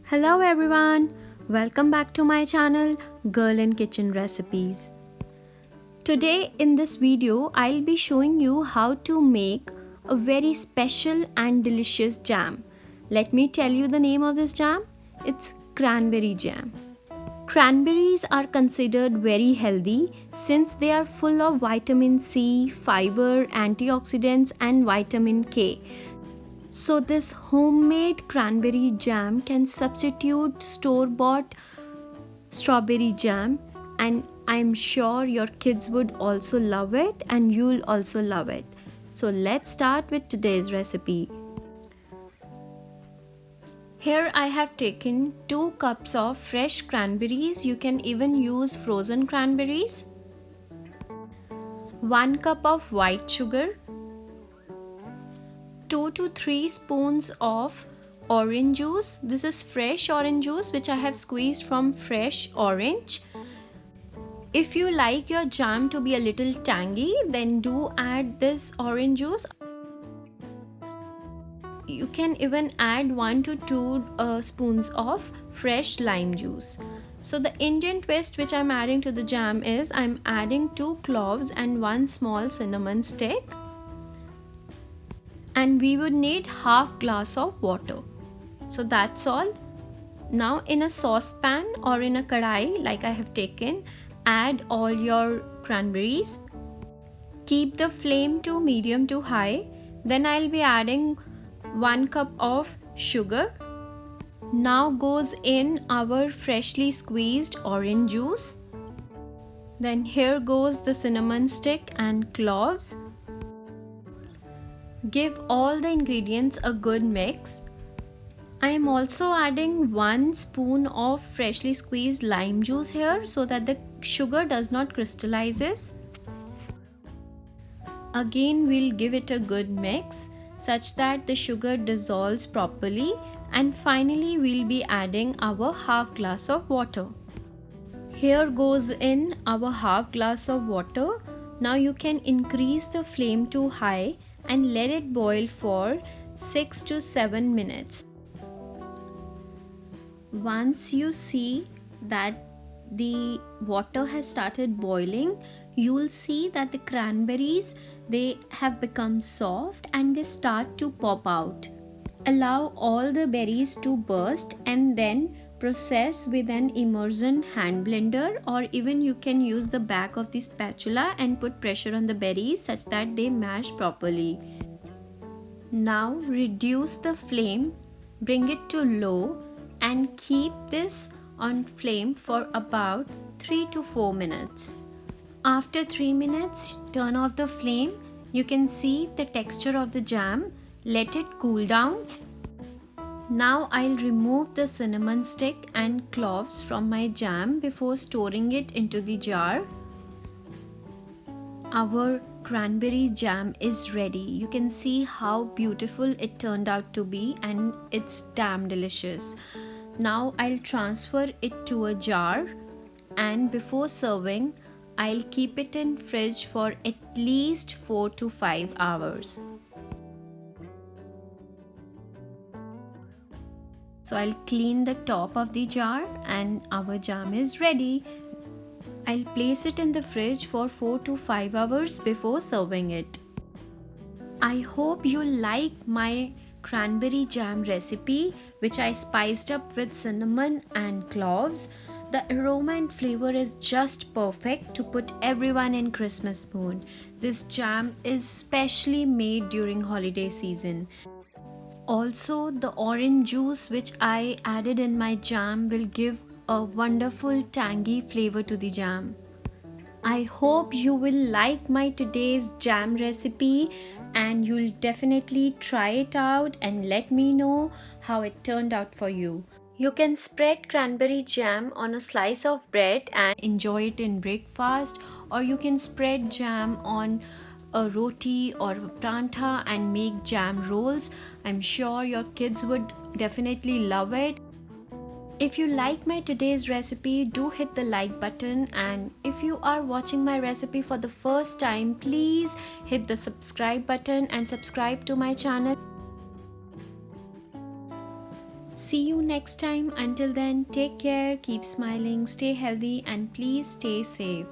Hello everyone, welcome back to my channel Girl in Kitchen Recipes. Today in this video I'll be showing you how to make a very special and delicious jam. Let me tell you the name of this jam. It's cranberry jam. Cranberries are considered very healthy since they are full of vitamin C, fiber, antioxidants and vitamin K. So this homemade cranberry jam can substitute store-bought strawberry jam, and I'm sure your kids would also love it and you'll also love it. So let's start with today's recipe. Here I have taken 2 cups of fresh cranberries. You can even use frozen cranberries. 1 cup of white sugar, 2 to 3 spoons of orange juice. This is fresh orange juice which I have squeezed from fresh orange. If you like your jam to be a little tangy, then do add this orange juice. You can even add 1 to 2 spoons of fresh lime juice. So the Indian twist which I'm adding to the jam is I'm adding 2 cloves and 1 small cinnamon stick. And we would need half glass of water. So that's all. Now in a saucepan or in a kadai like I have taken, add all your cranberries. Keep the flame to medium to high. Then I'll be adding 1 cup of sugar. Now goes in our freshly squeezed orange juice. Then here goes the cinnamon stick and cloves. Give all the ingredients a good mix. I am also adding 1 spoon of freshly squeezed lime juice here so that the sugar does not crystallizes. Again we'll give it a good mix such that the sugar dissolves properly, and finally we'll be adding our half glass of water. Here goes in our half glass of water. Now you can increase the flame to high and let it boil for 6 to 7 minutes. Once you see that the water has started boiling, you will see that the cranberries, they have become soft and they start to pop out. Allow all the berries to burst and then process with an immersion hand blender, or even you can use the back of the spatula and put pressure on the berries such that they mash properly. Now reduce the flame, bring it to low and keep this on flame for about 3 to 4 minutes. After 3 minutes, turn off the flame. You can see the texture of the jam. Let it cool down. Now I'll remove the cinnamon stick and cloves from my jam before storing it into the jar. Our cranberry jam is ready. You can see how beautiful it turned out to be, and it's damn delicious. Now I'll transfer it to a jar, and before serving I'll keep it in fridge for at least 4 to 5 hours. So I'll clean the top of the jar and our jam is ready. I'll place it in the fridge for 4 to 5 hours before serving it. I hope you like my cranberry jam recipe which I spiced up with cinnamon and cloves. The aroma and flavor is just perfect to put everyone in Christmas mood. This jam is specially made during holiday season. Also, the orange juice which I added in my jam will give a wonderful tangy flavor to the jam. I hope you will like my today's jam recipe and you'll definitely try it out and let me know how it turned out for you. You can spread cranberry jam on a slice of bread and enjoy it in breakfast, or you can spread jam on a roti or a prantha and make jam rolls. I'm sure your kids would definitely love it. If you like my today's recipe, do hit the like button, and if you are watching my recipe for the first time, please hit the subscribe button and subscribe to my channel. See you next time. Until then, take care, keep smiling, stay healthy, and please stay safe.